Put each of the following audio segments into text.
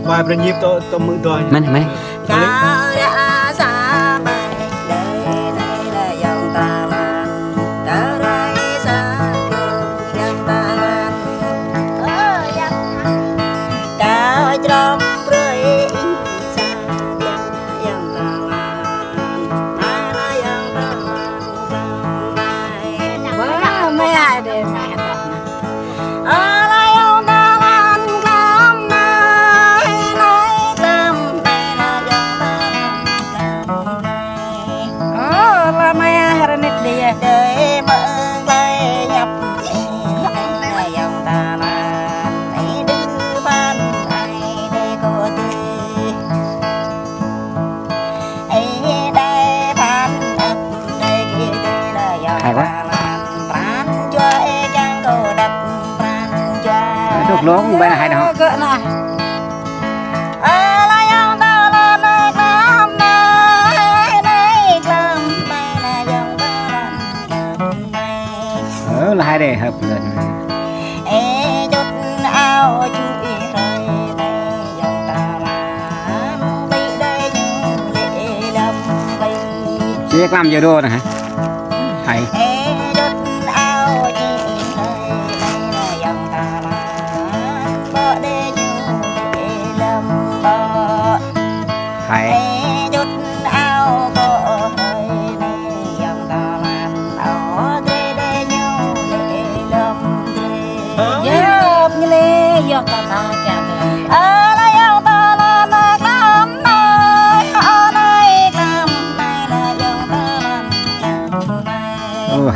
Vài bên nhịp tôi mượn tôi. Mấy. Được luôn bên này hay đâu. Là hai để hợp lần. Chị làm giờ đua nè hả? Hay. Hay.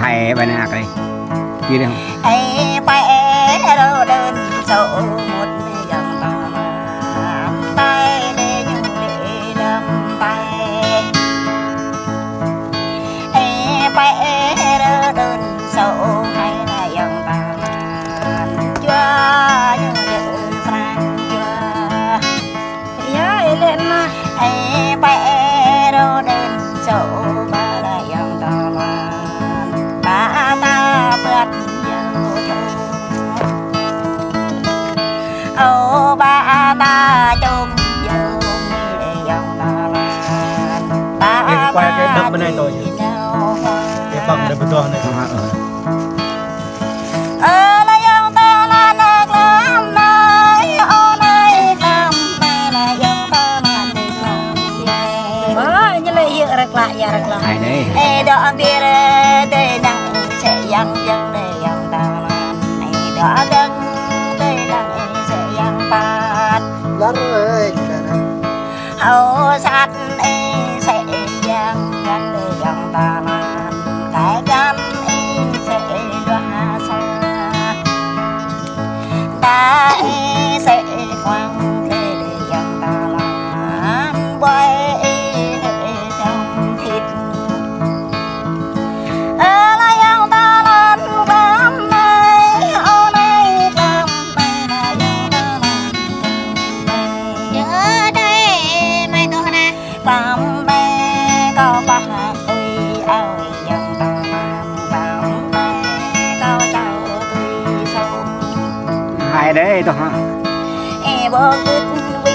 Hay bên nào đây kia đây không đơn sổ một dòng tay để những lệ đâm tay đơn sổ hay là dòng chưa những lệ phang chưa nhớ lên mà đơn sổ ba là dòng ta vượt ô ba ta chung dòng dòng ta quay cái đập bên này tôi cái phần đây bên tôi này không hả là dòng ta là nước lắm nơi ô này làm này là dòng ta là nước lắm như lấy dựa rạc lại hay đấy đoạn bia đây nặng sẽ yang để yang ta này đã đăng đây nặng sẽ yang bát lắm rồi hậu sát sẽ yang gắn để yang ta cái gắn sẽ đoá xa ta sẽ quăng để yang ta làm quay trong thịt hai đấy tôi hả bó cứt vị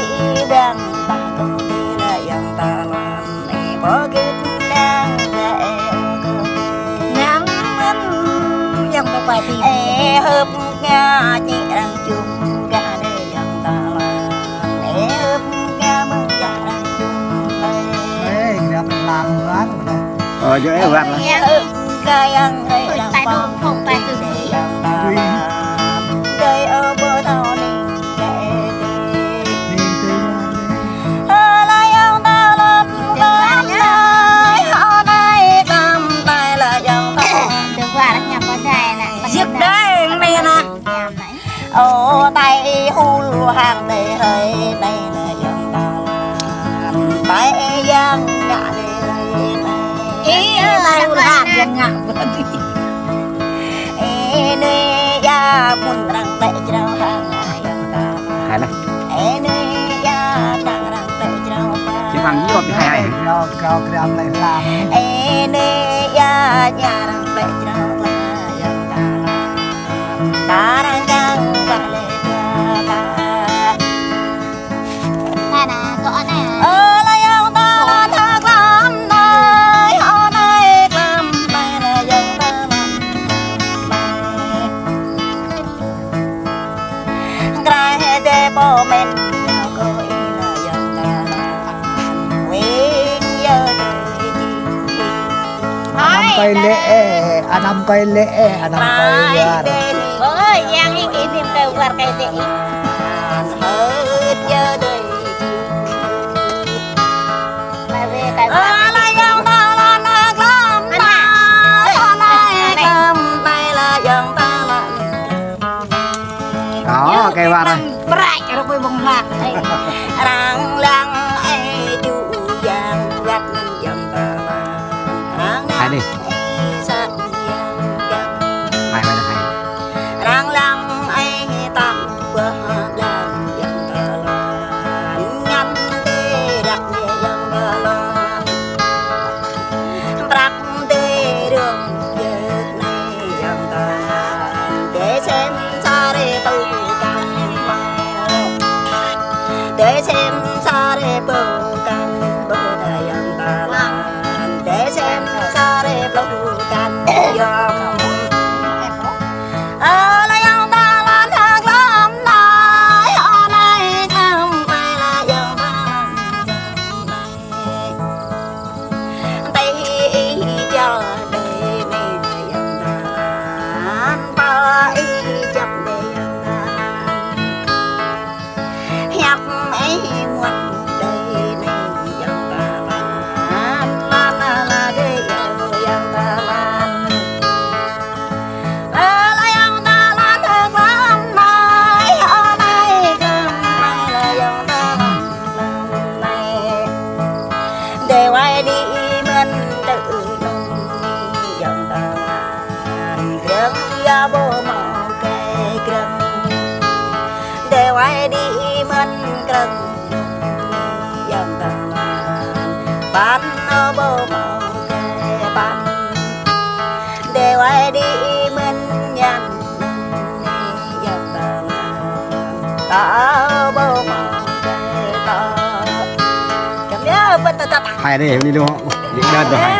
đang ta công ty là dòng ta làm bó cứt đang dạy nắng dòng ta phải thì hợp nga chị đang chung cả đây dòng ta làm hợp nga mừng cả đang chung đây gặp làm lắm dễ gặp lắm hợp cái ăn đây đang phong không phải từ để dòng ta đây ở bờ thảo ninh kệ lại ông ta lên cắm tay họ này cắm tay là dòng ta được qua đã nhập vào chai này giật đấy này nè ô tay hul hàng đây hơi đây là dòng ta tay giang ngã đây ý là hul hàng giang ngã nơi ya pun rang teh jerau hang ayam ta. Hai lah. Nơi ya tang rang teh jerau pa. vàng nhọt hay nó cao gram này là nê ya nhà đang bẹ trăng la yang ta đang đang ba lê ta nè có nè la yang ta la thác lam nơi họ nơi lam bay là yang ta lam bay grai de bo men cây lệ năm cây lệ năm cây ơi giang cái niềm kêu qua cây lệ hết giờ đời lại về tại sao lại giang ta là nạc lắm ta này cầm tay là giang ta là đó cây ba này brai rồi quay bông lạc răng lăng ai chú giang gắt giang ta là hai đi sát hai hai răng lăng ai tạm qua làm giang ta là ngăn tê đặt nhẹ giang ta là bạc tê đường về này giang ta để xem xa để tôi để xem xa để bờ can bờ đại yang ta làm để xem xa để bờ can yang là yang ta làm thang lắm này ở này làm phải là yang ta làm tay cho đời mình yang ta làm ba chấp để yang ta nhạc ấy muôn đây này yang ta làm la cái yang ta làm là yang ta làm thật lắm này ở đây cầm tay là yang ta làm này để quay đi mình tự nông yang ta làm rừng ya bố màu cây rừng để quay đi mình cần yang ta làm ban ở bố màu cây ban để quay đi mình nhàn yang ta làm ta bố màu cây ta cảm giác bên ta hai đi đi luôn đi đơn rồi hai